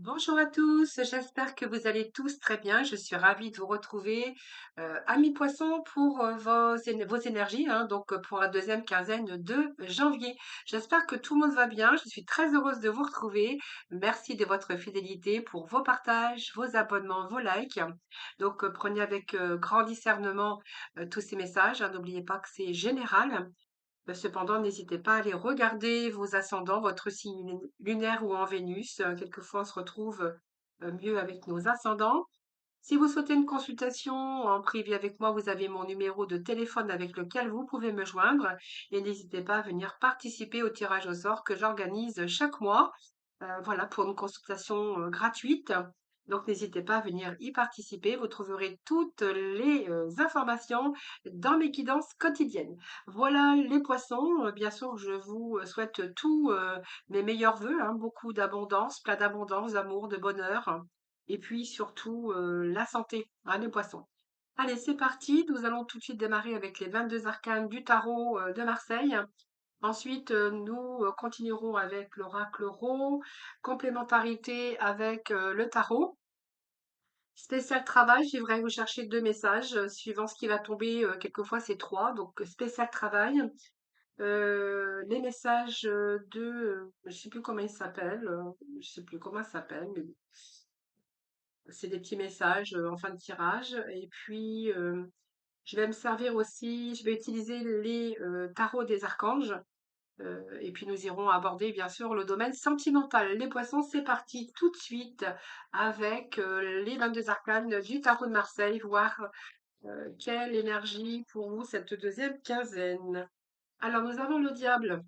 Bonjour à tous, j'espère que vous allez tous très bien. Je suis ravie de vous retrouver, amis poissons, pour vos énergies, hein, donc pour la deuxième quinzaine de janvier. J'espère que tout le monde va bien. Je suis très heureuse de vous retrouver. Merci de votre fidélité pour vos partages, vos abonnements, vos likes. Donc prenez avec grand discernement tous ces messages, hein. N'oubliez pas que c'est général. Cependant, n'hésitez pas à aller regarder vos ascendants, votre signe lunaire ou en Vénus. Quelquefois, on se retrouve mieux avec nos ascendants. Si vous souhaitez une consultation en privé avec moi, vous avez mon numéro de téléphone avec lequel vous pouvez me joindre. Et n'hésitez pas à venir participer au tirage au sort que j'organise chaque mois. Voilà, pour une consultation gratuite. Donc, n'hésitez pas à venir y participer. Vous trouverez toutes les informations dans mes guidances quotidiennes. Voilà les poissons. Bien sûr, je vous souhaite tous mes meilleurs vœux, hein, beaucoup d'abondance, plein d'abondance, d'amour, de bonheur. Et puis surtout la santé, hein, les poissons. Allez, c'est parti. Nous allons tout de suite démarrer avec les 22 arcanes du tarot de Marseille. Ensuite, nous continuerons avec l'oracle Rho, complémentarité avec le tarot. Spécial travail, je devrais vous chercher deux messages, suivant ce qui va tomber. Quelquefois, c'est trois. Donc, spécial travail. Les messages je sais plus comment il s'appelle, je sais plus comment ça s'appelle, mais bon, c'est des petits messages en fin de tirage. Et puis, je vais me servir aussi, je vais utiliser les tarots des archanges. Et puis nous irons aborder bien sûr le domaine sentimental. Les poissons, c'est parti tout de suite avec les 22 arcanes du tarot de Marseille, voir quelle énergie pour vous cette deuxième quinzaine. Alors nous avons le diable.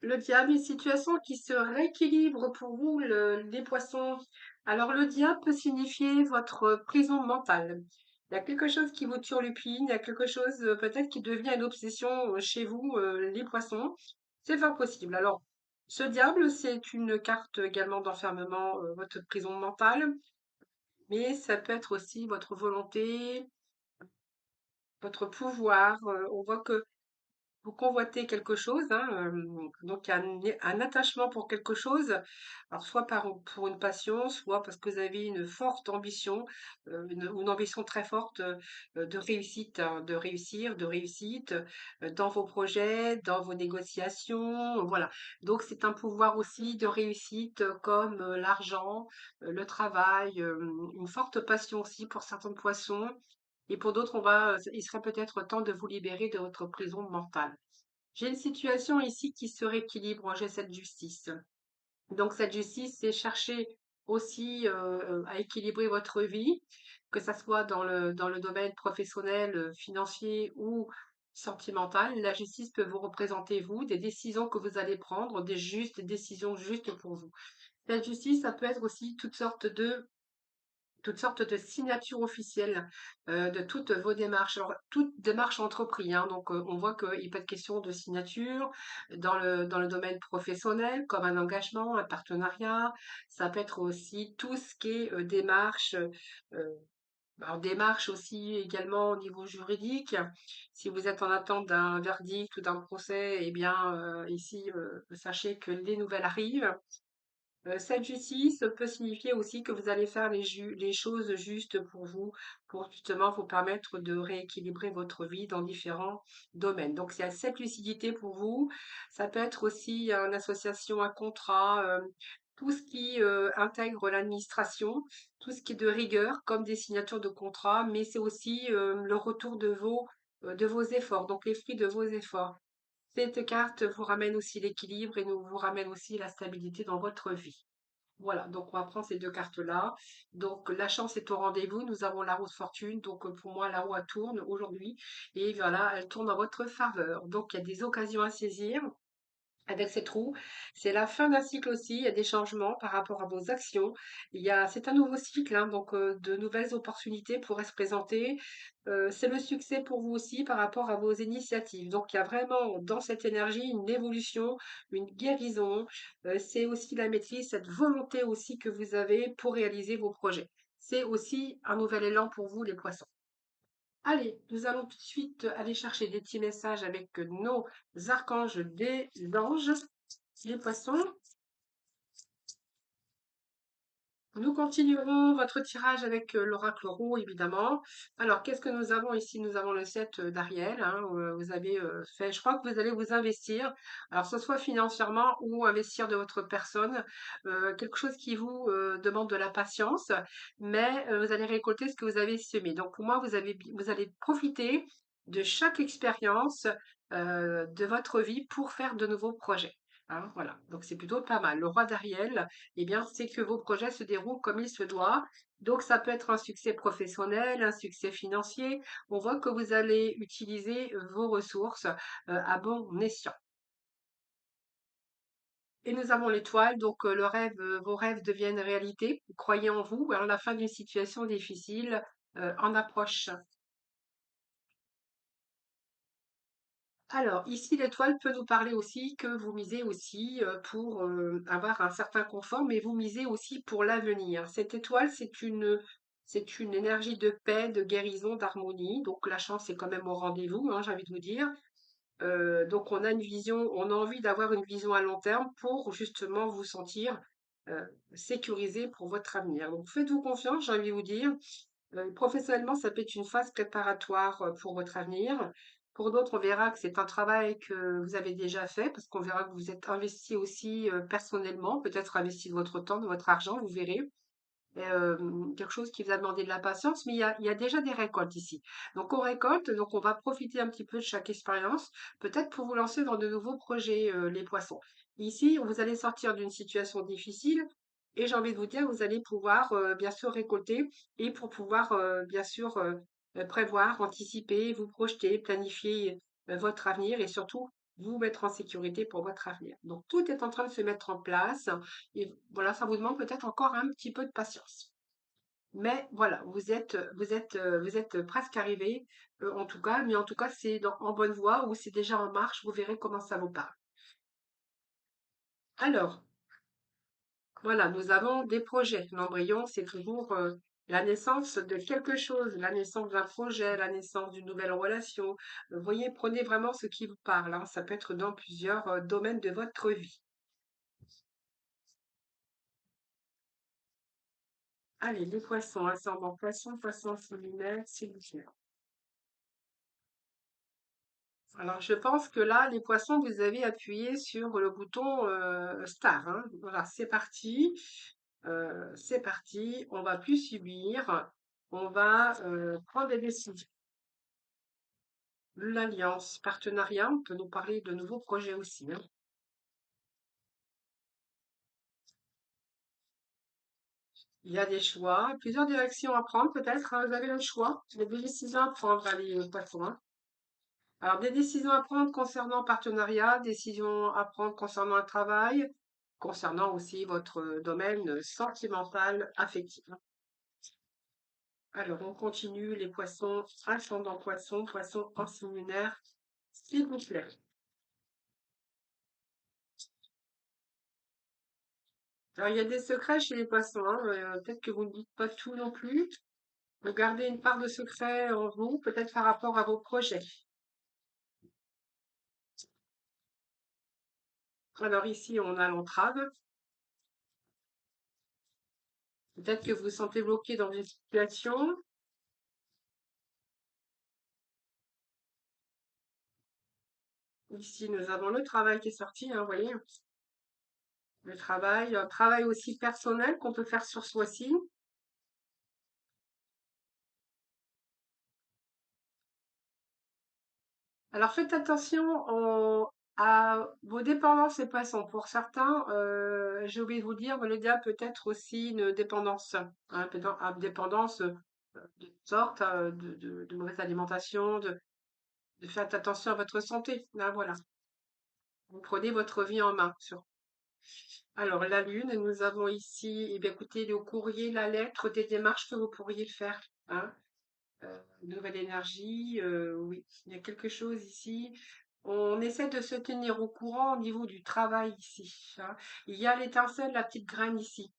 Le diable, une situation qui se rééquilibre pour vous, les poissons. Alors le diable peut signifier votre prison mentale. Il y a quelque chose qui vous turlupine, il y a quelque chose peut-être qui devient une obsession chez vous, les poissons. C'est fort possible. Alors, ce diable, c'est une carte également d'enfermement, votre prison mentale, mais ça peut être aussi votre volonté, votre pouvoir. On voit que vous convoitez quelque chose, hein, donc il y a un attachement pour quelque chose, alors soit pour une passion, soit parce que vous avez une forte ambition, une ambition très forte de réussite, hein, de réussir, de réussite dans vos projets, dans vos négociations, voilà. Donc c'est un pouvoir aussi de réussite comme l'argent, le travail, une forte passion aussi pour certains poissons. Et pour d'autres, il serait peut-être temps de vous libérer de votre prison mentale. J'ai une situation ici qui se rééquilibre, j'ai cette justice. Donc cette justice, c'est chercher aussi à équilibrer votre vie, que ça soit dans le domaine professionnel, financier ou sentimental. La justice peut vous représenter vous, des décisions que vous allez prendre, des décisions justes pour vous. La justice, ça peut être aussi toutes sortes de signatures officielles de toutes vos démarches. Alors, toute démarche entreprise, hein, donc on voit qu'il peut être question de signature dans le domaine professionnel, comme un engagement, un partenariat. Ça peut être aussi tout ce qui est démarche. Alors, démarche aussi également au niveau juridique. Si vous êtes en attente d'un verdict ou d'un procès, eh bien, ici, sachez que les nouvelles arrivent. Cette justice peut signifier aussi que vous allez faire les choses justes pour vous, pour justement vous permettre de rééquilibrer votre vie dans différents domaines. Donc, il y a cette lucidité pour vous. Ça peut être aussi une association, un contrat, tout ce qui intègre l'administration, tout ce qui est de rigueur, comme des signatures de contrat, mais c'est aussi le retour de vos efforts, donc les fruits de vos efforts. Cette carte vous ramène aussi l'équilibre et nous vous ramène aussi la stabilité dans votre vie. Voilà, donc on va prendre ces deux cartes-là. Donc la chance est au rendez-vous. Nous avons la roue de fortune. Donc pour moi, la roue elle tourne aujourd'hui. Et voilà, elle tourne en votre faveur. Donc il y a des occasions à saisir avec cette roue. C'est la fin d'un cycle aussi. Il y a des changements par rapport à vos actions. C'est un nouveau cycle, hein, donc de nouvelles opportunités pourraient se présenter. C'est le succès pour vous aussi par rapport à vos initiatives. Donc il y a vraiment dans cette énergie une évolution, une guérison. C'est aussi la maîtrise, cette volonté aussi que vous avez pour réaliser vos projets. C'est aussi un nouvel élan pour vous, les poissons. Allez, nous allons tout de suite aller chercher des petits messages avec nos archanges des anges, les poissons. Nous continuerons votre tirage avec l'oracle roux, évidemment. Alors, qu'est-ce que nous avons ici? Nous avons le 7 d'Ariel, hein, vous avez fait, je crois que vous allez vous investir, alors ce soit financièrement ou investir de votre personne, quelque chose qui vous demande de la patience, mais vous allez récolter ce que vous avez semé. Donc, pour moi, vous allez profiter de chaque expérience de votre vie pour faire de nouveaux projets. Hein, voilà, donc c'est plutôt pas mal. Le roi d'Ariel, eh bien, c'est que vos projets se déroulent comme il se doit. Donc, ça peut être un succès professionnel, un succès financier. On voit que vous allez utiliser vos ressources à bon escient. Et nous avons l'étoile, donc vos rêves deviennent réalité. Croyez en vous. Alors, la fin d'une situation difficile en approche. Alors, ici, l'étoile peut nous parler aussi que vous misez aussi pour avoir un certain confort, mais vous misez aussi pour l'avenir. Cette étoile, c'est une énergie de paix, de guérison, d'harmonie. Donc, la chance est quand même au rendez-vous, hein, j'ai envie de vous dire. Donc, on a une vision, on a envie d'avoir une vision à long terme pour justement vous sentir euh, sécurisé pour votre avenir. Donc, faites-vous confiance, j'ai envie de vous dire. Professionnellement, ça peut être une phase préparatoire pour votre avenir. Pour d'autres, on verra que c'est un travail que vous avez déjà fait, parce qu'on verra que vous êtes investi aussi personnellement, peut-être investi de votre temps, de votre argent, vous verrez. Quelque chose qui vous a demandé de la patience, mais il y a déjà des récoltes ici. Donc on récolte, donc on va profiter un petit peu de chaque expérience, peut-être pour vous lancer dans de nouveaux projets, les poissons. Ici, vous allez sortir d'une situation difficile et j'ai envie de vous dire, vous allez pouvoir bien sûr récolter et pour pouvoir bien sûr prévoir, anticiper, vous projeter, planifier votre avenir et surtout vous mettre en sécurité pour votre avenir. Donc tout est en train de se mettre en place. Et voilà, ça vous demande peut-être encore un petit peu de patience. Mais voilà, vous êtes presque arrivé, en tout cas, mais en tout cas, en bonne voie ou c'est déjà en marche, vous verrez comment ça vous parle. Alors, voilà, nous avons des projets. L'embryon, c'est toujours la naissance de quelque chose, la naissance d'un projet, la naissance d'une nouvelle relation. Vous voyez, prenez vraiment ce qui vous parle, hein. Ça peut être dans plusieurs domaines de votre vie. Allez, les poissons, ascendant poisson, poisson lunaire, s'il vous plaît. Alors, je pense que là, les poissons, vous avez appuyé sur le bouton Star, hein. Voilà, c'est parti. C'est parti. On va plus subir. On va prendre des décisions. L'alliance, partenariat, on peut nous parler de nouveaux projets aussi, hein. Il y a des choix, plusieurs directions à prendre peut-être, hein. Vous avez le choix. Il y a des décisions à prendre, allez, poissons, hein. Alors, des décisions à prendre concernant le partenariat, décisions à prendre concernant le travail, concernant aussi votre domaine sentimental, affectif. Alors, on continue les poissons, ascendant poisson, poisson en signe lunaire, s'il vous plaît. Alors, il y a des secrets chez les poissons, hein, peut-être que vous ne dites pas tout non plus. Vous gardez une part de secret en vous, peut-être par rapport à vos projets. Alors ici, on a l'entrave. Peut-être que vous vous sentez bloqué dans une situation. Ici, nous avons le travail qui est sorti, hein, vous voyez. Le travail, un travail aussi personnel qu'on peut faire sur soi-ci. Alors faites attention à vos dépendances et poissons. Pour certains, j'ai oublié de vous dire, le diable peut être aussi une dépendance, hein, une dépendance de toutes sortes, de mauvaise alimentation, de faire attention à votre santé. Là, voilà, vous prenez votre vie en main. Alors la lune, nous avons ici, eh bien, écoutez, le courrier, la lettre, des démarches que vous pourriez faire, hein. Nouvelle énergie, oui, il y a quelque chose ici. On essaie de se tenir au courant au niveau du travail ici, hein. Il y a l'étincelle, la petite graine ici.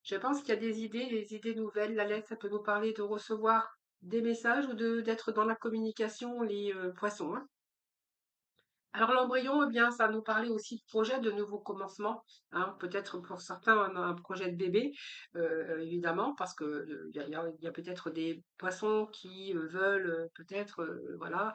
Je pense qu'il y a des idées nouvelles. La lettre, ça peut nous parler de recevoir des messages ou d'être dans la communication, les poissons, hein. Alors l'embryon, eh bien, ça va nous parler aussi de projet, de nouveaux commencements, hein, peut-être pour certains un projet de bébé, évidemment, parce que il y a peut-être des poissons qui veulent peut-être, voilà,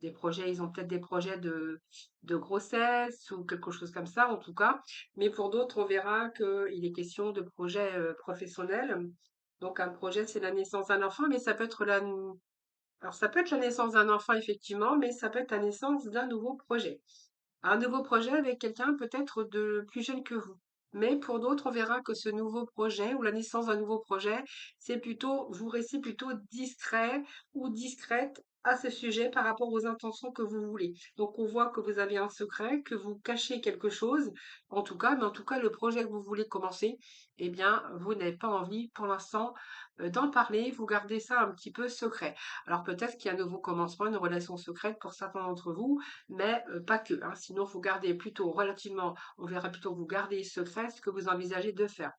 des projets, ils ont peut-être des projets de grossesse ou quelque chose comme ça, en tout cas. Mais pour d'autres, on verra qu'il est question de projets professionnels. Donc un projet, c'est la naissance d'un enfant, mais ça peut être alors ça peut être la naissance d'un enfant, effectivement, mais ça peut être la naissance d'un nouveau projet. Un nouveau projet avec quelqu'un peut-être de plus jeune que vous. Mais pour d'autres, on verra que ce nouveau projet ou la naissance d'un nouveau projet, c'est plutôt, vous restez plutôt discret ou discrète à ce sujet par rapport aux intentions que vous voulez. Donc on voit que vous avez un secret, que vous cachez quelque chose, en tout cas, mais en tout cas, le projet que vous voulez commencer, eh bien, vous n'avez pas envie pour l'instant d'en parler, vous gardez ça un petit peu secret. Alors peut-être qu'il y a un nouveau commencement, une relation secrète pour certains d'entre vous, mais pas que, hein. Sinon, vous gardez plutôt relativement, on verra plutôt que vous gardez secret ce que vous envisagez de faire.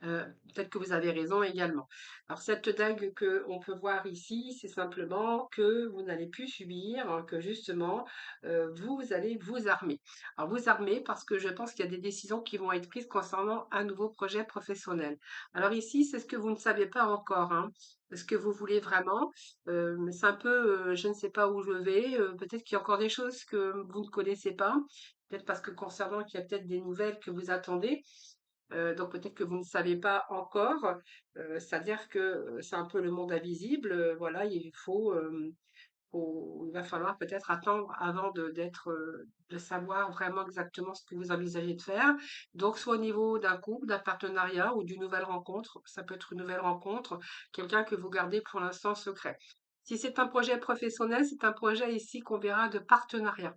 Peut-être que vous avez raison également. Alors cette dague que on peut voir ici, c'est simplement que vous n'allez plus subir, hein, que justement, vous allez vous armer. Alors vous armer parce que je pense qu'il y a des décisions qui vont être prises concernant un nouveau projet professionnel. Alors ici, c'est ce que vous ne savez pas encore, hein. Ce que vous voulez vraiment, c'est un peu, je ne sais pas où je vais, peut-être qu'il y a encore des choses que vous ne connaissez pas, peut-être parce que concernant qu'il y a peut-être des nouvelles que vous attendez. Donc peut-être que vous ne savez pas encore, c'est-à-dire que, c'est un peu le monde invisible, voilà, il va falloir peut-être attendre avant de savoir vraiment exactement ce que vous envisagez de faire. Donc soit au niveau d'un couple, d'un partenariat ou d'une nouvelle rencontre, ça peut être une nouvelle rencontre, quelqu'un que vous gardez pour l'instant secret. Si c'est un projet professionnel, c'est un projet ici qu'on verra de partenariat.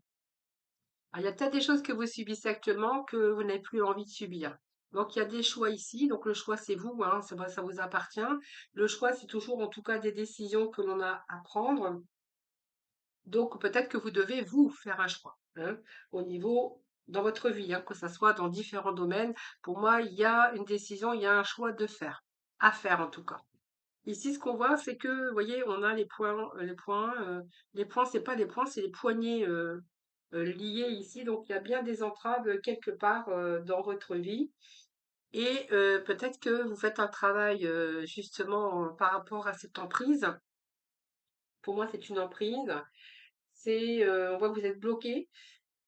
Ah, il y a peut-être des choses que vous subissez actuellement que vous n'avez plus envie de subir. Donc, il y a des choix ici. Donc, le choix, c'est vous, hein, ça vous appartient. Le choix, c'est toujours en tout cas des décisions que l'on a à prendre. Donc, peut-être que vous devez, vous, faire un choix, hein, au niveau, dans votre vie, hein, que ça soit dans différents domaines. Pour moi, il y a une décision, il y a un choix de faire, à faire en tout cas. Ici, ce qu'on voit, c'est que, vous voyez, on a les points, c'est pas des points, c'est les poignées liées ici. Donc, il y a bien des entraves quelque part dans votre vie. Et peut-être que vous faites un travail justement par rapport à cette emprise. Pour moi, c'est une emprise. On voit que vous êtes bloqué.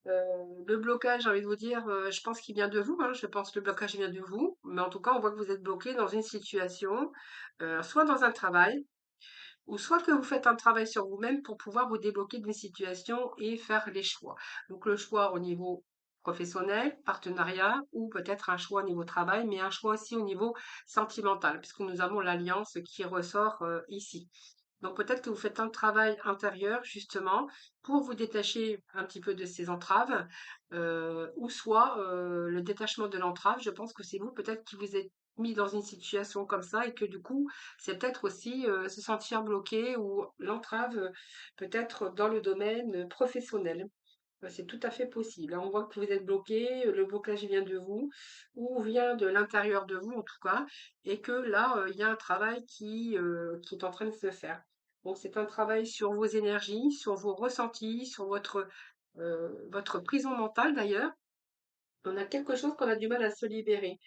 Le blocage, j'ai envie de vous dire, je pense qu'il vient de vous, hein. Je pense que le blocage vient de vous. Mais en tout cas, on voit que vous êtes bloqué dans une situation, soit dans un travail, ou soit que vous faites un travail sur vous-même pour pouvoir vous débloquer d'une situation et faire les choix. Donc le choix au niveau professionnel, partenariat, ou peut-être un choix au niveau travail, mais un choix aussi au niveau sentimental, puisque nous avons l'alliance qui ressort ici. Donc peut-être que vous faites un travail intérieur justement pour vous détacher un petit peu de ces entraves, ou soit le détachement de l'entrave, je pense que c'est vous peut-être qui vous êtes mis dans une situation comme ça et que du coup, c'est peut-être aussi se sentir bloqué ou l'entrave peut-être dans le domaine professionnel. C'est tout à fait possible, hein. On voit que vous êtes bloqué, le blocage vient de vous ou vient de l'intérieur de vous en tout cas, et que là, il y a un travail qui est en train de se faire. Donc c'est un travail sur vos énergies, sur vos ressentis, sur votre prison mentale d'ailleurs. On a quelque chose qu'on a du mal à se libérer.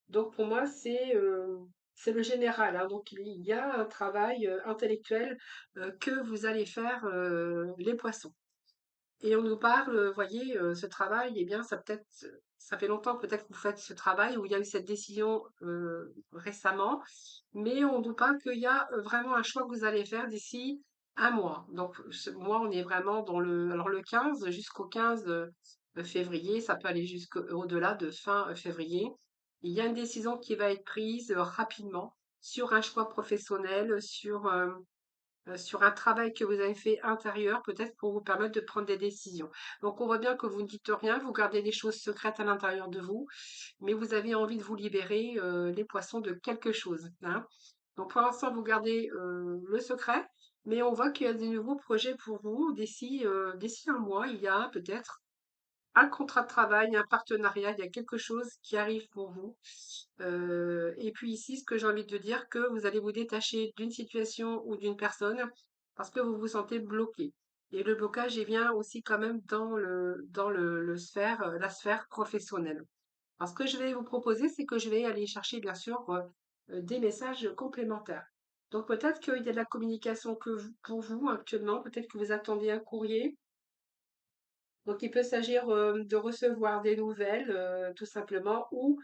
Donc pour moi, c'est le général, hein. Donc il y a un travail intellectuel que vous allez faire, les poissons. Et on nous parle, voyez, ce travail, eh bien, ça fait longtemps peut-être que vous faites ce travail où il y a eu cette décision récemment, mais on nous parle qu'il y a vraiment un choix que vous allez faire d'ici un mois. Donc, ce mois, on est vraiment alors le 15 jusqu'au 15 février, ça peut aller jusqu'au-delà de fin février. Il y a une décision qui va être prise rapidement sur un choix professionnel, sur un travail que vous avez fait intérieur, peut-être pour vous permettre de prendre des décisions. Donc, on voit bien que vous ne dites rien, vous gardez des choses secrètes à l'intérieur de vous, mais vous avez envie de vous libérer, les poissons, de quelque chose, hein. Donc, pour l'instant, vous gardez le secret, mais on voit qu'il y a des nouveaux projets pour vous d'ici un mois. Il y a peut-être un contrat de travail, un partenariat, il y a quelque chose qui arrive pour vous. Et puis ici, ce que j'ai envie de dire, que vous allez vous détacher d'une situation ou d'une personne parce que vous vous sentez bloqué. Et le blocage, il vient aussi quand même dans le sphère, la sphère professionnelle. Alors, ce que je vais vous proposer, c'est que je vais aller chercher, bien sûr, des messages complémentaires. Donc, peut-être qu'il y a de la communication pour vous actuellement, peut-être que vous attendiez un courrier. Donc, il peut s'agir de recevoir des nouvelles, tout simplement, ou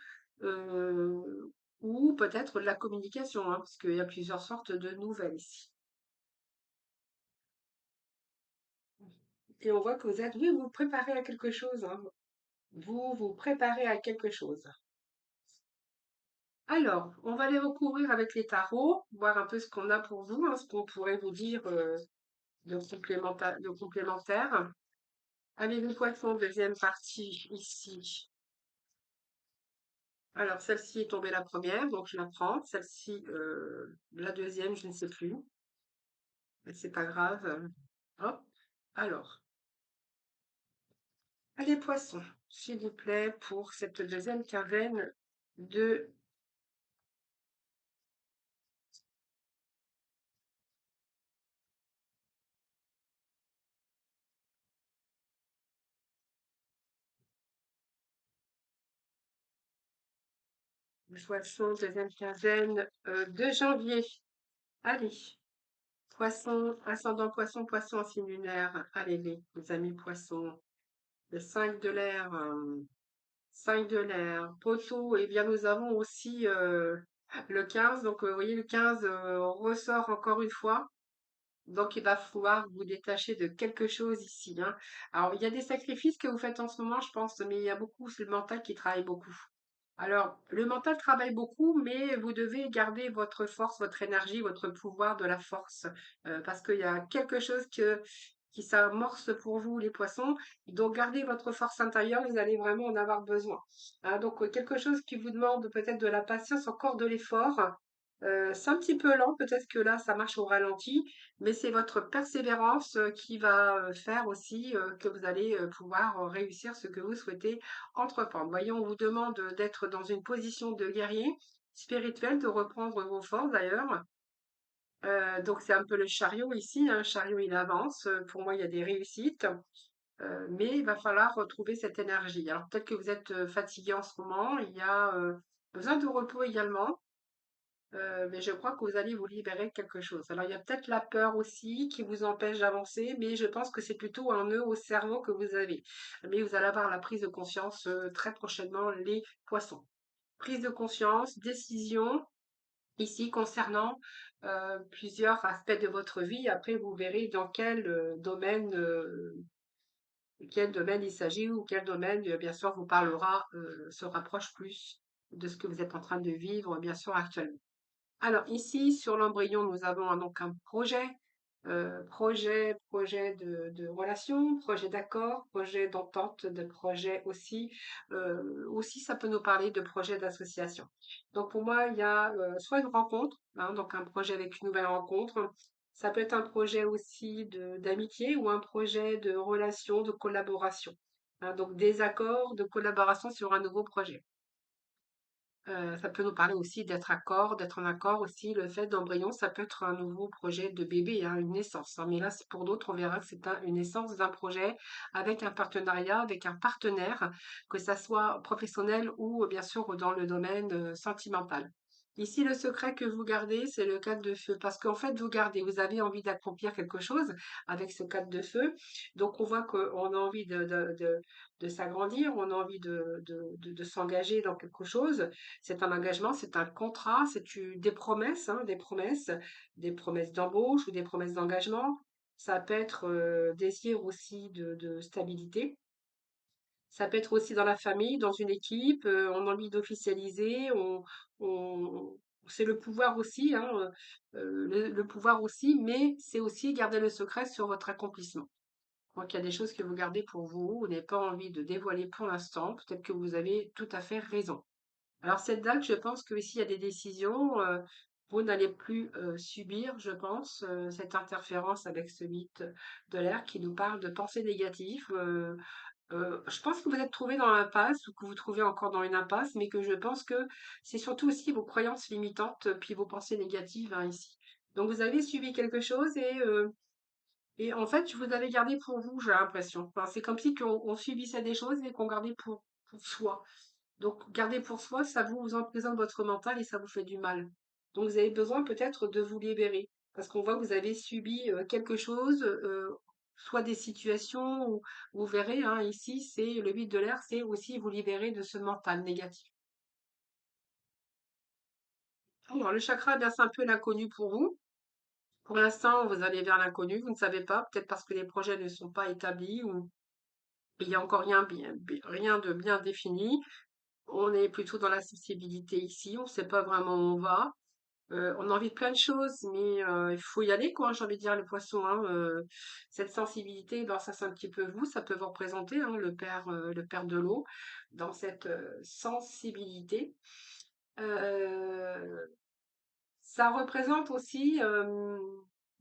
peut-être de la communication, hein, parce qu'il y a plusieurs sortes de nouvelles ici. Et on voit que vous êtes, oui, vous vous préparez à quelque chose, hein. Vous vous préparez à quelque chose. Alors, on va les recouvrir avec les tarots, voir un peu ce qu'on a pour vous, hein, ce qu'on pourrait vous dire de complémentaire. Allez, le poisson, deuxième partie ici. Alors, celle-ci est tombée la première, donc je la prends. Celle-ci, la deuxième, je ne sais plus, mais c'est pas grave. Hop. Alors, allez, poisson, s'il vous plaît, pour cette deuxième quinzaine de poisson, deuxième quinzaine de janvier. Allez, poisson, ascendant poisson, poisson en signe lunaire. Allez, les amis poissons. Le 5 de l'air, 5 de l'air. Poteau, eh bien, nous avons aussi le 15. Donc, vous voyez, le 15 ressort encore une fois. Donc, il va falloir vous détacher de quelque chose ici, hein. Alors, il y a des sacrifices que vous faites en ce moment, je pense, mais il y a beaucoup, c'est le mental qui travaille beaucoup. Alors, le mental travaille beaucoup, mais vous devez garder votre force, votre énergie, votre pouvoir de la force, parce qu'il y a quelque chose qui s'amorce pour vous, les poissons. Donc, gardez votre force intérieure, vous allez vraiment en avoir besoin. Hein, donc, quelque chose qui vous demande peut-être de la patience, encore de l'effort. C'est un petit peu lent, peut-être que là, ça marche au ralenti, mais c'est votre persévérance qui va faire aussi que vous allez pouvoir réussir ce que vous souhaitez entreprendre. Voyons, on vous demande d'être dans une position de guerrier spirituel, de reprendre vos forces d'ailleurs. Donc c'est un peu le chariot ici, hein. Le chariot il avance. Pour moi, il y a des réussites, mais il va falloir retrouver cette énergie. Alors peut-être que vous êtes fatigué en ce moment. Il y a besoin de repos également. Mais je crois que vous allez vous libérer de quelque chose. Alors, il y a peut-être la peur aussi qui vous empêche d'avancer, mais je pense que c'est plutôt un nœud au cerveau que vous avez. Mais vous allez avoir la prise de conscience très prochainement, les poissons. Prise de conscience, décision, ici concernant plusieurs aspects de votre vie. Après, vous verrez dans quel domaine il s'agit ou quel domaine, bien sûr, vous parlera, se rapproche plus de ce que vous êtes en train de vivre, bien sûr, actuellement. Alors ici, sur l'embryon, nous avons donc un projet, projet de relation, projet d'accord, projet d'entente, de projet aussi. Aussi, ça peut nous parler de projet d'association. Donc pour moi, il y a soit une rencontre, hein, donc un projet avec une nouvelle rencontre. Ça peut être un projet aussi d'amitié ou un projet de relation, de collaboration. Hein, donc des accords de collaboration sur un nouveau projet. Ça peut nous parler aussi d'être en accord aussi. Le fait d'embryon, ça peut être un nouveau projet de bébé, hein, une naissance, hein. Mais là, pour d'autres, on verra que c'est une naissance d'un projet avec un partenariat, avec un partenaire, que ça soit professionnel ou bien sûr dans le domaine sentimental. Ici, le secret que vous gardez, c'est le cadre de feu. Parce qu'en fait, vous avez envie d'accomplir quelque chose avec ce cadre de feu. Donc, on voit qu'on a envie de s'agrandir, on a envie de s'engager dans quelque chose. C'est un engagement, c'est un contrat, des promesses, hein, des promesses d'embauche ou des promesses d'engagement. Ça peut être désir aussi de stabilité. Ça peut être aussi dans la famille, dans une équipe, on a envie d'officialiser, c'est le pouvoir aussi, hein, le pouvoir aussi, mais c'est aussi garder le secret sur votre accomplissement. Donc il y a des choses que vous gardez pour vous, vous n'avez pas envie de dévoiler pour l'instant, peut-être que vous avez tout à fait raison. Alors cette date, je pense que s'il y a des décisions, vous n'allez plus subir, je pense, cette interférence avec ce mythe de l'air qui nous parle de pensées négatives. Je pense que vous êtes trouvé dans l'impasse ou que vous trouvez encore dans une impasse, mais que je pense que c'est surtout aussi vos croyances limitantes, puis vos pensées négatives, hein, ici. Donc vous avez subi quelque chose et Et en fait, vous avez gardé pour vous, j'ai l'impression. Enfin, c'est comme si on subissait des choses et qu'on gardait pour soi. Donc, garder pour soi, ça vous emprisonne votre mental et ça vous fait du mal. Donc, vous avez besoin peut-être de vous libérer. Parce qu'on voit que vous avez subi quelque chose, soit des situations où vous verrez, hein, ici, c'est le 8 de l'air, c'est aussi vous libérer de ce mental négatif. Alors, le chakra, eh bien, c'est un peu l'inconnu pour vous. Pour l'instant, vous allez vers l'inconnu, vous ne savez pas, peut-être parce que les projets ne sont pas établis ou il n'y a encore rien de bien défini. On est plutôt dans la sensibilité ici, on ne sait pas vraiment où on va. On a envie de plein de choses, mais il faut y aller, quoi, j'ai envie de dire, les poissons, hein. Cette sensibilité, ben, ça c'est un petit peu vous, ça peut vous représenter, hein, le père de l'eau, dans cette sensibilité. Euh, Ça représente aussi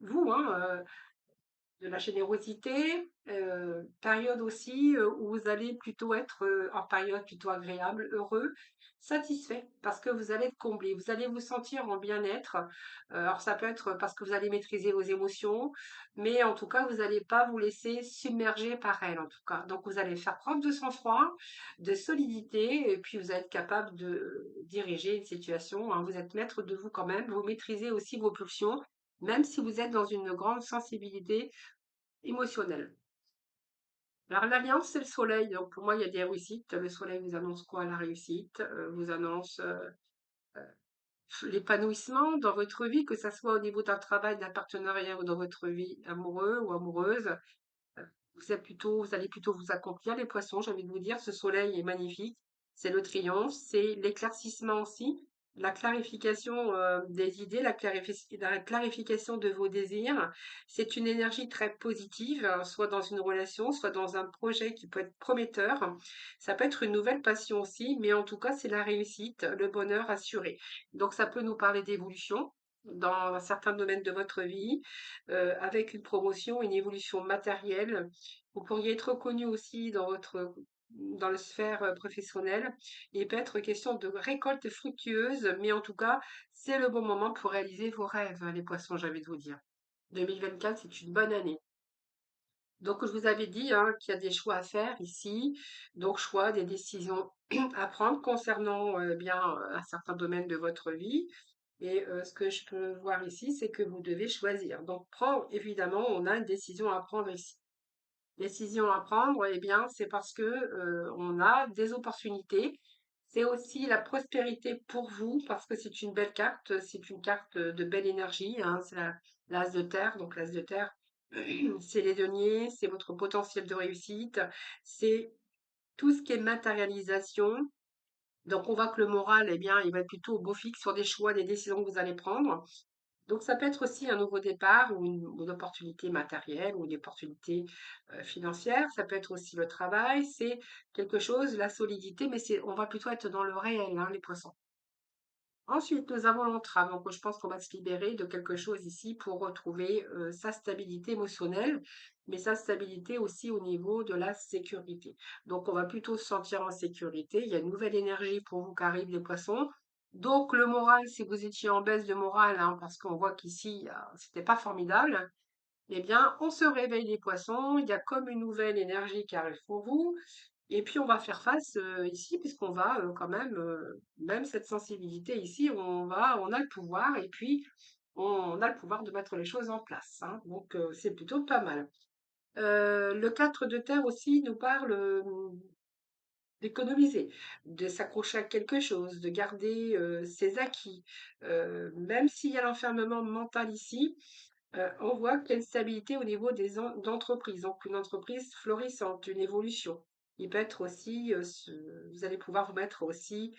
vous, hein, de la générosité, période aussi où vous allez plutôt être en période plutôt agréable, heureux, satisfait, parce que vous allez être comblé, vous allez vous sentir en bien-être. Alors ça peut être parce que vous allez maîtriser vos émotions, mais en tout cas, vous n'allez pas vous laisser submerger par elles, en tout cas. Donc vous allez faire preuve de sang-froid, de solidité, et puis vous allez être capable de diriger une situation, hein. Vous êtes maître de vous quand même, vous maîtrisez aussi vos pulsions, même si vous êtes dans une grande sensibilité émotionnel. Alors l'alliance, c'est le soleil. Donc pour moi, il y a des réussites. Le soleil vous annonce quoi? La réussite, vous annonce l'épanouissement dans votre vie, que ça soit au niveau d'un travail, d'un partenariat ou dans votre vie amoureux ou amoureuse. Vous allez plutôt vous accomplir, les poissons, j'ai envie de vous dire. Ce soleil est magnifique. C'est le triomphe, c'est l'éclaircissement aussi, la clarification des idées, la clarification de vos désirs. C'est une énergie très positive, hein, soit dans une relation, soit dans un projet qui peut être prometteur. Ça peut être une nouvelle passion aussi, mais en tout cas, c'est la réussite, le bonheur assuré. Donc, ça peut nous parler d'évolution dans certains domaines de votre vie, avec une promotion, une évolution matérielle. Vous pourriez être reconnu aussi dans la sphère professionnelle. Il peut être question de récolte fructueuse, mais en tout cas, c'est le bon moment pour réaliser vos rêves, les poissons, j'ai envie de vous dire. 2024, c'est une bonne année. Donc, je vous avais dit hein, qu'il y a des choix à faire ici. Donc, choix, des décisions à prendre concernant un certain domaine de votre vie. Et ce que je peux voir ici, c'est que vous devez choisir. Donc, évidemment, on a une décision à prendre ici. Décision à prendre, eh bien, c'est parce que on a des opportunités. C'est aussi la prospérité pour vous, parce que c'est une belle carte, c'est une carte de belle énergie, hein, c'est l'as de terre, donc l'as de terre, c'est les deniers, c'est votre potentiel de réussite, c'est tout ce qui est matérialisation. Donc on voit que le moral, eh bien, il va être plutôt au beau fixe sur des choix, des décisions que vous allez prendre. Donc ça peut être aussi un nouveau départ ou une opportunité matérielle ou une opportunité financière. Ça peut être aussi le travail. C'est quelque chose, la solidité, mais on va plutôt être dans le réel, hein, les poissons. Ensuite, nous avons l'entrave. Donc, je pense qu'on va se libérer de quelque chose ici pour retrouver sa stabilité émotionnelle, mais sa stabilité aussi au niveau de la sécurité. Donc, on va plutôt se sentir en sécurité. Il y a une nouvelle énergie pour vous qui arrive, les poissons. Donc, le moral, si vous étiez en baisse de morale, hein, parce qu'on voit qu'ici, c'était pas formidable, eh bien, on se réveille les poissons. Il y a comme une nouvelle énergie qui arrive pour vous. Et puis on va faire face ici, puisqu'on va quand même, même cette sensibilité ici, on a le pouvoir et puis on a le pouvoir de mettre les choses en place, hein. Donc c'est plutôt pas mal. Le 4 de terre aussi nous parle d'économiser, de s'accrocher à quelque chose, de garder ses acquis. Même s'il y a l'enfermement mental ici, on voit qu'il y a une stabilité au niveau d'entreprises, donc une entreprise florissante, une évolution. Il peut être aussi, vous allez pouvoir vous mettre aussi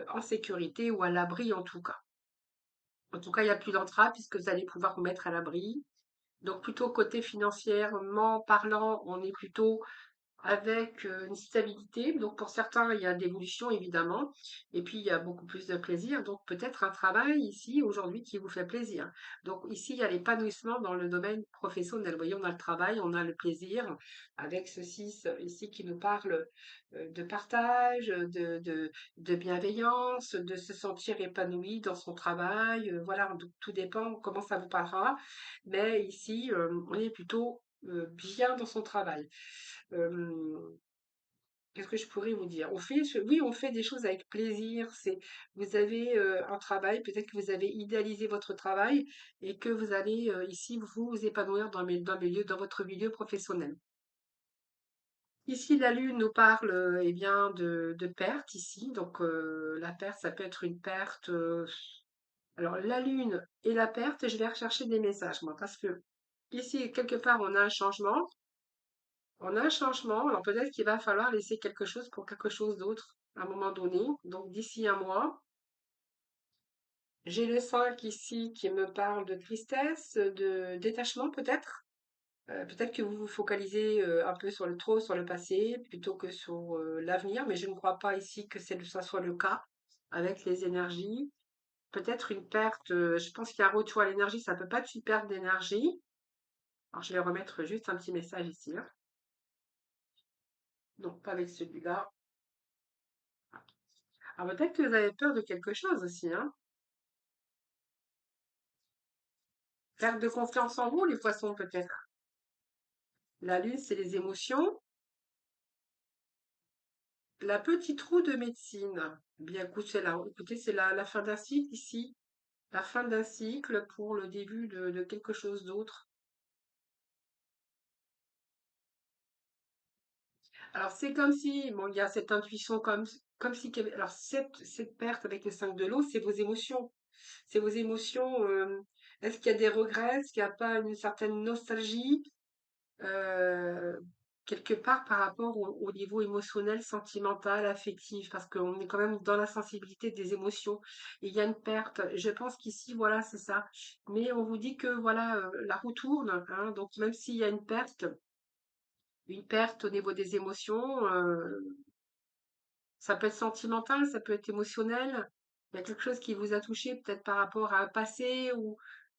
en sécurité ou à l'abri en tout cas. En tout cas, il n'y a plus d'entrave puisque vous allez pouvoir vous mettre à l'abri. Donc plutôt côté financièrement parlant, on est plutôt avec une stabilité. Donc pour certains, il y a de l'évolution évidemment, et puis il y a beaucoup plus de plaisir. Donc peut-être un travail ici aujourd'hui qui vous fait plaisir. Donc ici, il y a l'épanouissement dans le domaine professionnel. Vous voyez, on a le travail, on a le plaisir, avec ceci ici qui nous parle de partage, de bienveillance, de se sentir épanoui dans son travail. Voilà, donc tout dépend comment ça vous parlera. Mais ici, on est plutôt bien dans son travail. Hem, qu'est-ce que je pourrais vous dire? Oui, on fait des choses avec plaisir. Vous avez un travail, peut-être que vous avez idéalisé votre travail et que vous allez ici vous épanouir dans votre milieu professionnel. Ici, la Lune nous parle eh bien de perte ici. Donc la perte, ça peut être une perte. Alors la Lune et la perte, je vais rechercher des messages moi, parce que ici quelque part on a un changement. On a un changement, alors peut-être qu'il va falloir laisser quelque chose pour quelque chose d'autre à un moment donné. Donc d'ici un mois, j'ai le 5 ici qui me parle de tristesse, de détachement peut-être. Peut-être que vous vous focalisez un peu sur le passé plutôt que sur l'avenir, mais je ne crois pas ici que ça soit le cas avec les énergies. Peut-être une perte, je pense qu'il y a un retour à l'énergie, ça peut pas être une perte d'énergie. Alors je vais remettre juste un petit message ici, hein. Donc pas avec celui-là. Alors peut-être que vous avez peur de quelque chose aussi, hein. Perte de confiance en vous, les poissons, peut-être. La lune, c'est les émotions. La petite roue de médecine. Bien, écoutez, c'est la fin d'un cycle ici. La fin d'un cycle pour le début de quelque chose d'autre. Alors, c'est comme si, bon, il y a cette intuition comme si, alors, cette perte avec le 5 de l'eau, c'est vos émotions. C'est vos émotions. Est-ce qu'il y a des regrets? Est-ce qu'il n'y a pas une certaine nostalgie? euh, quelque part par rapport au niveau émotionnel, sentimental, affectif, parce qu'on est quand même dans la sensibilité des émotions. Et il y a une perte. Je pense qu'ici, voilà, c'est ça. Mais on vous dit que voilà, la roue tourne, hein, donc même s'il y a une perte au niveau des émotions, ça peut être sentimental, ça peut être émotionnel. Il y a quelque chose qui vous a touché, peut-être par rapport à un passé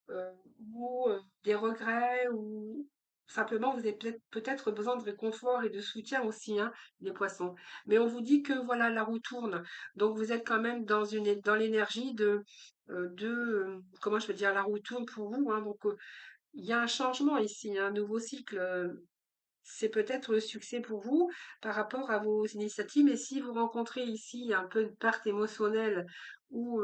euh, ou des regrets ou simplement vous avez peut-être besoin de réconfort et de soutien aussi, hein, les poissons. Mais on vous dit que voilà, la roue tourne. Donc vous êtes quand même dans l'énergie comment je peux dire, la roue tourne pour vous, hein. Donc il y a un changement ici, un nouveau cycle. C'est peut-être le succès pour vous par rapport à vos initiatives. Mais si vous rencontrez ici un peu une perte émotionnelle ou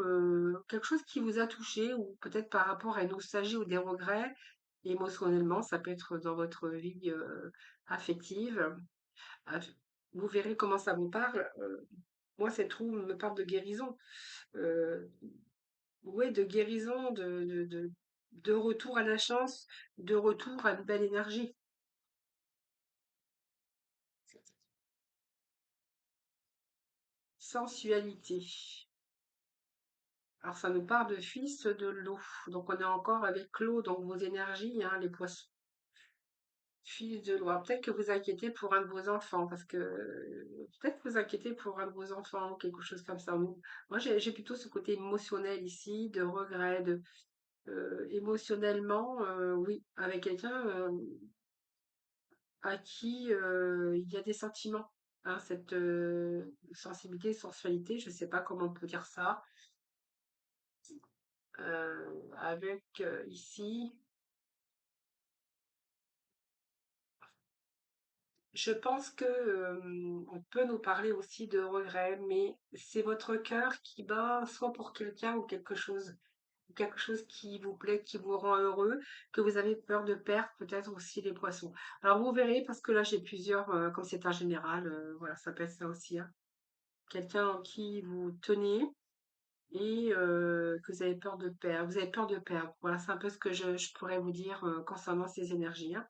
quelque chose qui vous a touché, ou peut-être par rapport à une nostalgie ou des regrets, émotionnellement, ça peut être dans votre vie affective. aff- Vous verrez comment ça vous parle. Moi, cette roue me parle de guérison. Euh, ouais, de guérison, de retour à la chance, de retour à une belle énergie. Sensualité. Alors ça nous parle de fils de l'eau. Donc on est encore avec l'eau, donc vos énergies, hein, les poissons. Fils de l'eau. Alors, peut-être que vous inquiétez pour un de vos enfants, parce que peut-être que vous inquiétez pour un de vos enfants, quelque chose comme ça. Moi, j'ai plutôt ce côté émotionnel ici, de regret, émotionnellement, oui, avec quelqu'un à qui il y a des sentiments, hein, cette sensibilité, sensualité, je ne sais pas comment on peut dire ça, avec ici. Je pense que, on peut nous parler aussi de regrets, mais c'est votre cœur qui bat soit pour quelqu'un ou quelque chose qui vous plaît, qui vous rend heureux, que vous avez peur de perdre, peut-être aussi les poissons. Alors vous verrez, parce que là j'ai plusieurs, comme c'est un général, voilà, ça peut être ça aussi, hein. Quelqu'un en qui vous tenez et que vous avez peur de perdre. Vous avez peur de perdre. Voilà, c'est un peu ce que je pourrais vous dire concernant ces énergies, hein.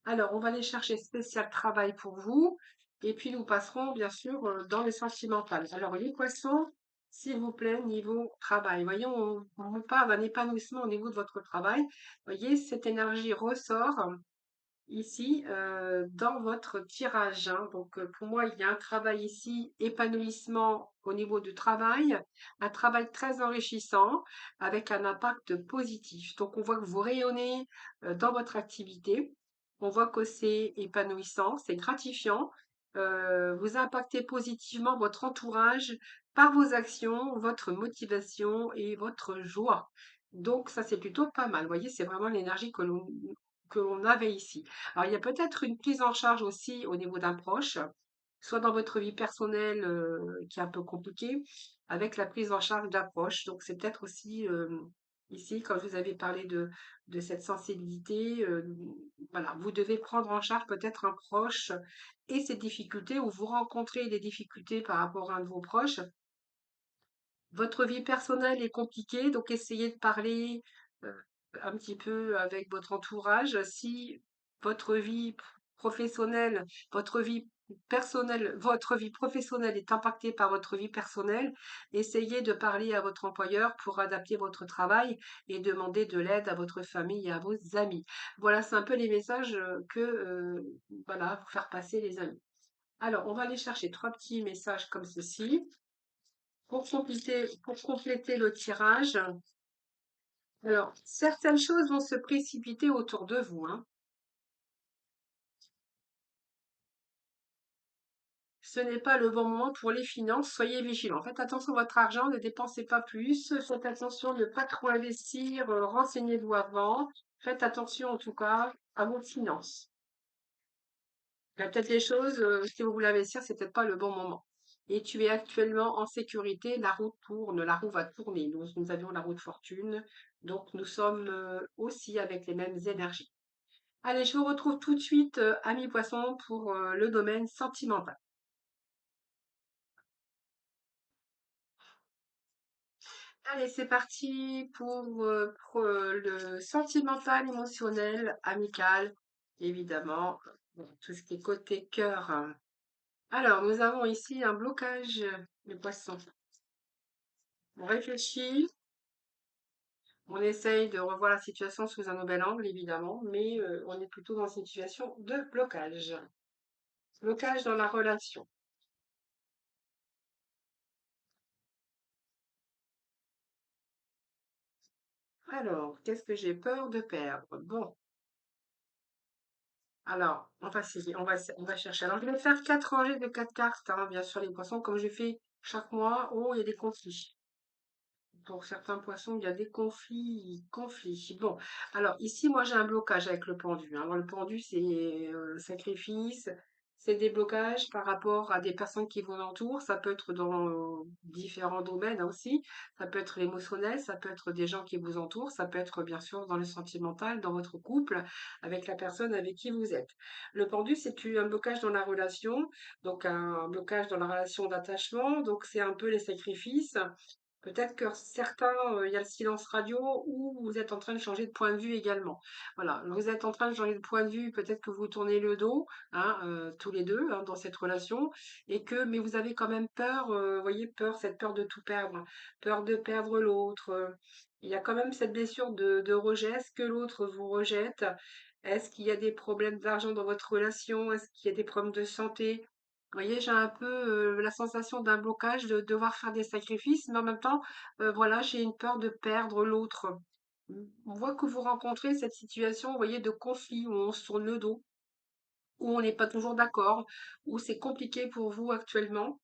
Alors, on va aller chercher spécial travail pour vous. Et puis, nous passerons, bien sûr, dans le sentimental. Alors, les poissons, s'il vous plaît, niveau travail. Voyons, on vous parle d'un épanouissement au niveau de votre travail. Voyez, cette énergie ressort. ici dans votre tirage, hein. Donc, pour moi, il y a un travail ici, épanouissement au niveau du travail, un travail très enrichissant avec un impact positif. Donc, on voit que vous rayonnez dans votre activité. On voit que c'est épanouissant, c'est gratifiant. Vous impactez positivement votre entourage par vos actions, votre motivation et votre joie. Donc, ça, c'est plutôt pas mal. Vous voyez, c'est vraiment l'énergie que l'on avait ici. Alors, il y a peut-être une prise en charge aussi au niveau d'un proche, soit dans votre vie personnelle qui est un peu compliquée, avec la prise en charge d'un proche. Donc, c'est peut-être aussi ici, quand je vous avais parlé de cette sensibilité, voilà, vous devez prendre en charge peut-être un proche et ses difficultés, ou vous rencontrez des difficultés par rapport à un de vos proches. Votre vie personnelle est compliquée, donc essayez de parler euh, un petit peu avec votre entourage. Si votre vie professionnelle, votre vie professionnelle est impactée par votre vie personnelle, essayez de parler à votre employeur pour adapter votre travail et demander de l'aide à votre famille et à vos amis. Voilà, c'est un peu les messages voilà, pour faire passer les amis. Alors, on va aller chercher trois petits messages comme ceci. Pour compléter le tirage, alors, certaines choses vont se précipiter autour de vous, hein. Ce n'est pas le bon moment pour les finances, soyez vigilants. Faites attention à votre argent, ne dépensez pas plus. Faites attention de ne pas trop investir, renseignez-vous avant. Faites attention en tout cas à vos finances. Il y a peut-être des choses, si vous voulez investir, c'est peut-être pas le bon moment. Et tu es actuellement en sécurité, la roue tourne, la roue va tourner. Nous avions la roue de fortune, donc nous sommes aussi avec les mêmes énergies. Allez, je vous retrouve tout de suite, amis poissons, pour le domaine sentimental. Allez, c'est parti pour le sentimental, émotionnel, amical, évidemment, tout ce qui est côté cœur, hein. Alors, nous avons ici un blocage, les poissons. On réfléchit, on essaye de revoir la situation sous un nouvel angle, évidemment, mais on est plutôt dans une situation de blocage. Blocage dans la relation. Alors, qu'est-ce que j'ai peur de perdre? Bon, alors, on va chercher. Alors, je vais faire 4 rangées de 4 cartes, hein, bien sûr, les poissons, comme je fais chaque mois. Oh, il y a des conflits. Pour certains poissons, il y a des conflits. Bon, alors ici, moi, j'ai un blocage avec le pendu, hein. Alors, le pendu, c'est sacrifice, c'est des blocages par rapport à des personnes qui vous entourent. Ça peut être dans différents domaines, hein, aussi. Ça peut être l'émotionnel, ça peut être des gens qui vous entourent, ça peut être bien sûr dans le sentimental, dans votre couple, avec la personne avec qui vous êtes. Le pendu, c'est un blocage dans la relation, donc un blocage dans la relation d'attachement. Donc, c'est un peu les sacrifices. Peut-être que certains, il y a le silence radio, ou vous êtes en train de changer de point de vue également. Voilà, vous êtes en train de changer de point de vue, peut-être que vous tournez le dos, hein, tous les deux, hein, dans cette relation, mais vous avez quand même peur, vous voyez, cette peur de tout perdre, peur de perdre l'autre. Il y a quand même cette blessure de rejet. Est-ce que l'autre vous rejette? Est-ce qu'il y a des problèmes d'argent dans votre relation? Est-ce qu'il y a des problèmes de santé? Vous voyez, j'ai un peu la sensation d'un blocage, de devoir faire des sacrifices, mais en même temps, voilà, j'ai une peur de perdre l'autre. On voit que vous rencontrez cette situation, vous voyez, de conflit où on se tourne le dos, où on n'est pas toujours d'accord, où c'est compliqué pour vous actuellement.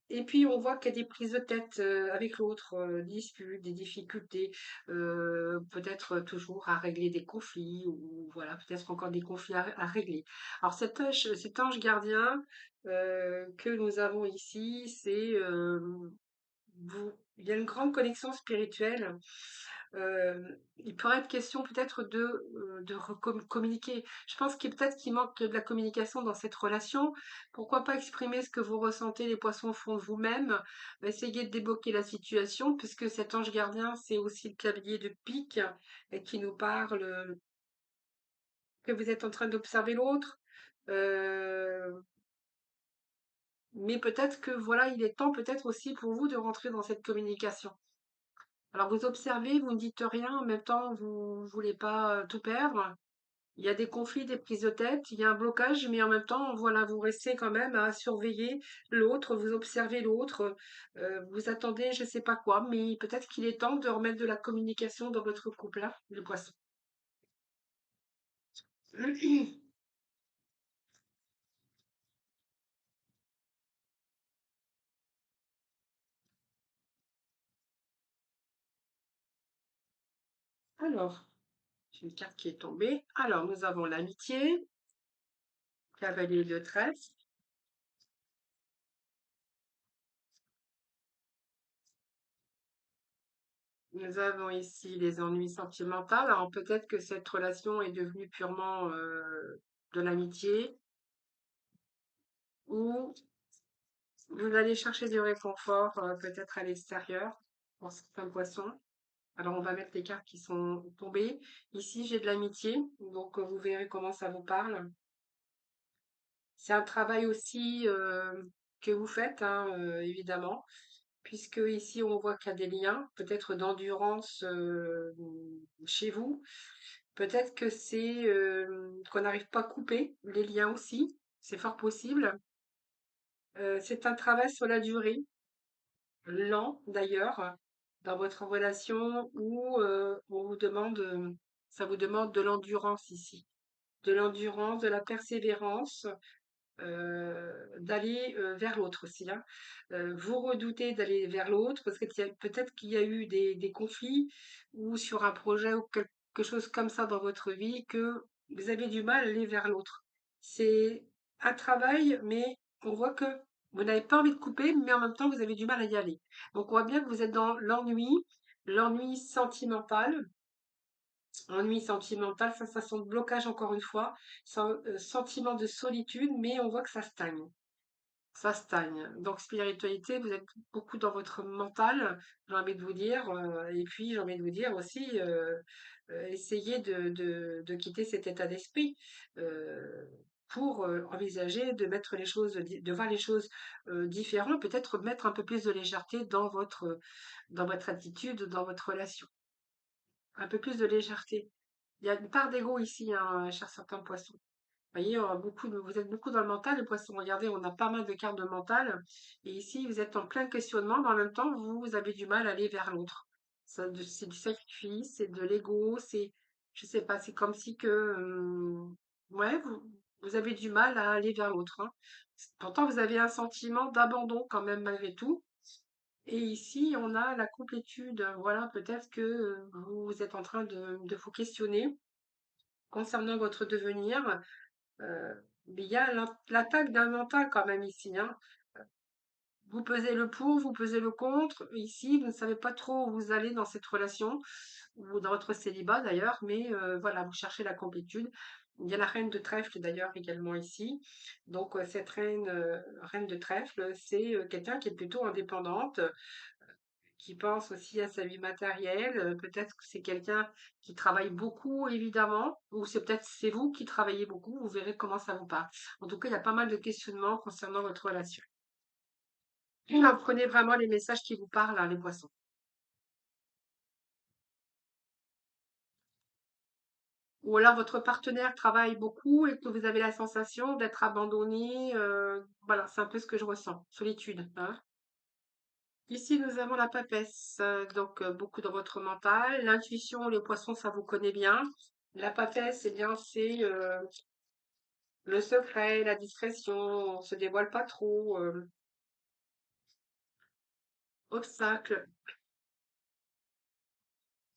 Et puis on voit qu'il y a des prises de tête avec l'autre, disputes, des difficultés, peut-être toujours à régler des conflits, ou voilà, peut-être encore des conflits à régler. Alors cet ange gardien que nous avons ici, il y a une grande connexion spirituelle. Il pourrait être question peut-être de communiquer. Je pense qu'il manque de la communication dans cette relation. Pourquoi pas exprimer ce que vous ressentez, les poissons, au fond de vous-même. Essayez de débloquer la situation, puisque cet ange gardien, c'est aussi le cavalier de pique, et qui nous parle que vous êtes en train d'observer l'autre. Euh, mais peut-être que voilà, il est temps peut-être aussi pour vous de rentrer dans cette communication. Alors vous observez, vous ne dites rien, en même temps vous voulez pas tout perdre. Il y a des conflits, des prises de tête, il y a un blocage, mais en même temps, voilà, vous restez quand même à surveiller l'autre, vous observez l'autre, vous attendez je sais pas quoi, mais peut-être qu'il est temps de remettre de la communication dans votre couple, hein, le poisson. Alors, j'ai une carte qui est tombée. Alors, nous avons l'amitié, cavalier de trèfle. Nous avons ici les ennuis sentimentaux. Alors, peut-être que cette relation est devenue purement de l'amitié, ou vous allez chercher du réconfort, peut-être à l'extérieur, pour certains poissons. Alors, on va mettre les cartes qui sont tombées. Ici, j'ai de l'amitié, donc vous verrez comment ça vous parle. C'est un travail aussi que vous faites, hein, évidemment, puisque ici, on voit qu'il y a des liens, peut-être d'endurance chez vous. Peut-être que c'est qu'on n'arrive pas à couper les liens aussi, c'est fort possible. C'est un travail sur la durée, lent d'ailleurs, dans votre relation où on vous demande, ça vous demande de l'endurance ici, de l'endurance, de la persévérance, d'aller vers l'autre aussi, hein. Vous redoutez d'aller vers l'autre parce que peut-être qu'il y a eu des conflits ou sur un projet ou quelque chose comme ça dans votre vie que vous avez du mal à aller vers l'autre. C'est un travail, mais on voit que vous n'avez pas envie de couper, mais en même temps, vous avez du mal à y aller. Donc, on voit bien que vous êtes dans l'ennui, l'ennui sentimental. Ennui sentimental, sensation de blocage encore une fois, sentiment de solitude, mais on voit que ça stagne. Ça stagne. Donc, spiritualité, vous êtes beaucoup dans votre mental, j'ai envie de vous dire. Et puis, j'ai envie de vous dire aussi, essayez de quitter cet état d'esprit euh, pour envisager de mettre les choses, de voir les choses différentes, peut-être mettre un peu plus de légèreté dans votre attitude, dans votre relation. Un peu plus de légèreté. Il y a une part d'ego ici, hein, cher certains poissons. Vous voyez, vous êtes beaucoup dans le mental, les poissons. Regardez, on a pas mal de cartes de mental. Et ici, vous êtes en plein questionnement, mais en même temps, vous avez du mal à aller vers l'autre. C'est du sacrifice, c'est de l'ego, je sais pas, c'est comme si que, ouais, vous avez du mal à aller vers l'autre, hein. Pourtant, vous avez un sentiment d'abandon quand même malgré tout. Et ici, on a la complétude. Voilà, peut-être que vous êtes en train de vous questionner concernant votre devenir. Mais il y a l'attaque d'un mental quand même ici, hein. Vous pesez le pour, vous pesez le contre. Ici, vous ne savez pas trop où vous allez dans cette relation, ou dans votre célibat d'ailleurs, mais voilà, vous cherchez la complétude. Il y a la reine de trèfle d'ailleurs également ici. Donc cette reine de trèfle, c'est quelqu'un qui est plutôt indépendante, qui pense aussi à sa vie matérielle. Peut-être que c'est quelqu'un qui travaille beaucoup, évidemment, ou c'est vous qui travaillez beaucoup. Vous verrez comment ça vous part. En tout cas, il y a pas mal de questionnements concernant votre relation. Prenez vraiment les messages qui vous parlent, hein, les poissons. Ou alors votre partenaire travaille beaucoup et que vous avez la sensation d'être abandonné. Voilà, c'est un peu ce que je ressens. Solitude, hein. Ici, nous avons la papesse, donc beaucoup dans votre mental. L'intuition, les poissons, ça vous connaît bien. La papesse, eh bien, c'est le secret, la discrétion, on se dévoile pas trop. Obstacle,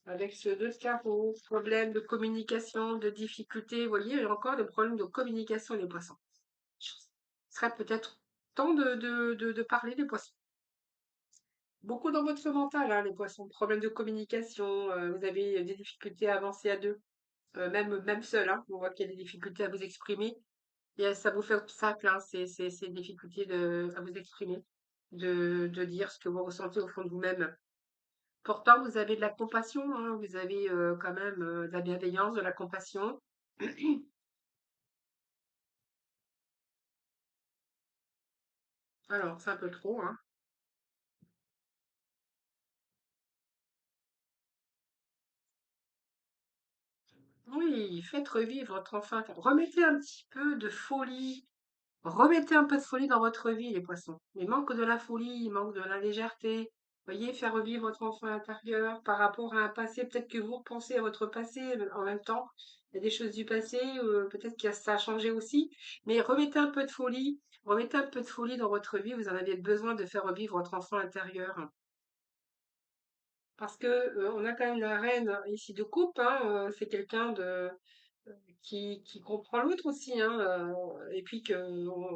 avec ce 2 de carreau, problème de communication, de difficulté. Vous voyez, il y a encore des problèmes de communication, les poissons. Ce serait peut-être temps de parler des poissons. Beaucoup dans votre mental, hein, les poissons. Problème de communication, vous avez des difficultés à avancer à deux. Même seul, hein, on voit qu'il y a des difficultés à vous exprimer. Et ça vous fait obstacle, hein, ces difficultés à vous exprimer, de dire ce que vous ressentez au fond de vous-même. Pourtant, vous avez de la compassion, hein, vous avez quand même de la bienveillance, de la compassion. Alors, c'est un peu trop, hein. Oui, faites revivre votre enfant. Remettez un petit peu de folie. Remettez un peu de folie dans votre vie, les poissons. Il manque de la folie, il manque de la légèreté. Voyez, faire revivre votre enfant intérieur par rapport à un passé. Peut-être que vous repensez à votre passé en même temps. Il y a des choses du passé, peut-être que ça a changé aussi. Mais remettez un peu de folie. Remettez un peu de folie dans votre vie. Vous en avez besoin de faire revivre votre enfant intérieur. Parce que on a quand même la reine ici de coupe, hein, c'est quelqu'un de qui comprend l'autre aussi, hein, et puis que,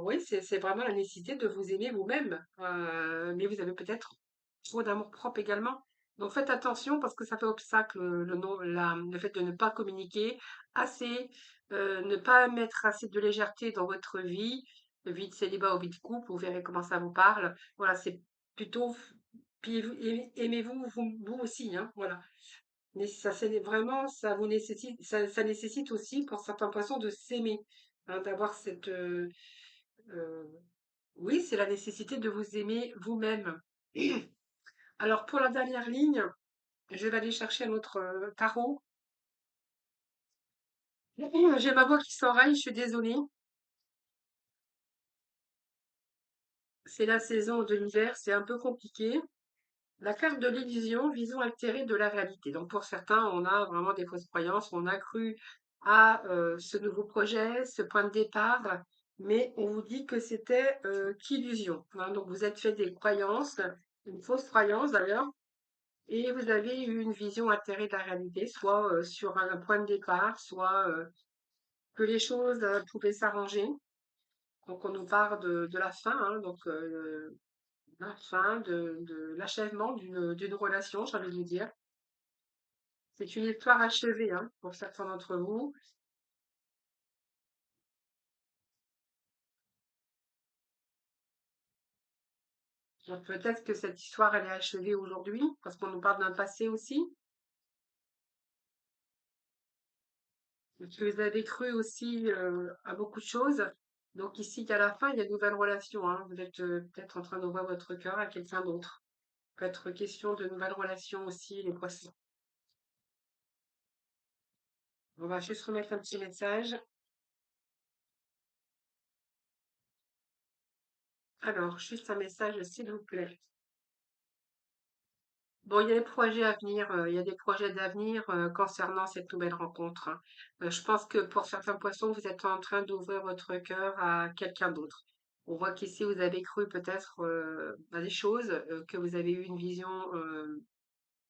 oui, c'est vraiment la nécessité de vous aimer vous-même, mais vous avez peut-être trop d'amour-propre également. Donc faites attention parce que ça fait obstacle, le fait de ne pas communiquer assez, ne pas mettre assez de légèreté dans votre vie de célibat ou vie de couple, vous verrez comment ça vous parle. Voilà, c'est plutôt puis aimez-vous vous aussi, hein, voilà. Mais ça, c'est vraiment, ça vous nécessite, ça nécessite aussi pour certains poissons de s'aimer, hein, d'avoir cette, euh, oui, c'est la nécessité de vous aimer vous-même. Alors pour la dernière ligne, je vais aller chercher un autre tarot. J'ai ma voix qui s'enraye, je suis désolée. C'est la saison de l'hiver, c'est un peu compliqué. La carte de l'illusion, vision altérée de la réalité. Donc pour certains, on a vraiment des fausses croyances, on a cru à ce nouveau projet, ce point de départ, mais on vous dit que c'était qu'illusion, hein. Donc vous êtes fait des croyances, une fausse croyance d'ailleurs, et vous avez eu une vision altérée de la réalité, soit sur un point de départ, soit que les choses pouvaient s'arranger. Donc on nous parle de la fin, hein, donc la fin de l'achèvement d'une relation, j'ai envie de vous dire. C'est une histoire achevée, hein, pour certains d'entre vous. Donc peut-être que cette histoire, elle est achevée aujourd'hui, parce qu'on nous parle d'un passé aussi, et que vous avez cru aussi à beaucoup de choses. Donc ici, qu'à la fin, il y a de nouvelles relations, hein. Vous êtes peut-être en train d'ouvrir votre cœur à quelqu'un d'autre. Peut être question de nouvelles relations aussi, les poissons. On va juste remettre un petit message. Alors, juste un message, s'il vous plaît. Bon, il y a des projets à venir, il y a des projets d'avenir concernant cette nouvelle rencontre, hein. Je pense que pour certains poissons, vous êtes en train d'ouvrir votre cœur à quelqu'un d'autre. On voit qu'ici, vous avez cru peut-être à des choses, que vous avez eu une vision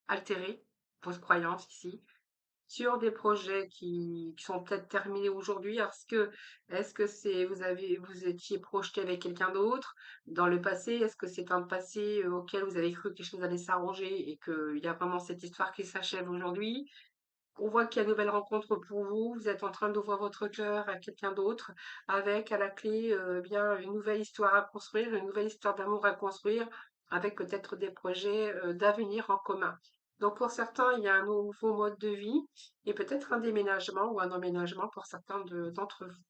altérée, fausse croyance ici sur des projets qui sont peut-être terminés aujourd'hui. Est-ce que c'est vous étiez projeté avec quelqu'un d'autre dans le passé? Est-ce que c'est un passé auquel vous avez cru que les choses allaient s'arranger et qu'il y a vraiment cette histoire qui s'achève aujourd'hui? On voit qu'il y a une nouvelle rencontre pour vous. Vous êtes en train d'ouvrir votre cœur à quelqu'un d'autre, avec à la clé bien une nouvelle histoire à construire, une nouvelle histoire d'amour à construire, avec peut-être des projets d'avenir en commun. Donc pour certains, il y a un nouveau mode de vie et peut-être un déménagement ou un emménagement pour certains d'entre vous.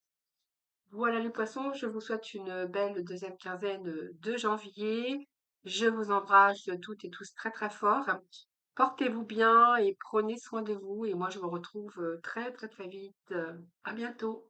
Voilà les poissons, je vous souhaite une belle deuxième quinzaine de janvier. Je vous embrasse toutes et tous très très fort. Portez-vous bien et prenez soin de vous. Et moi, je vous retrouve très très très vite. À bientôt.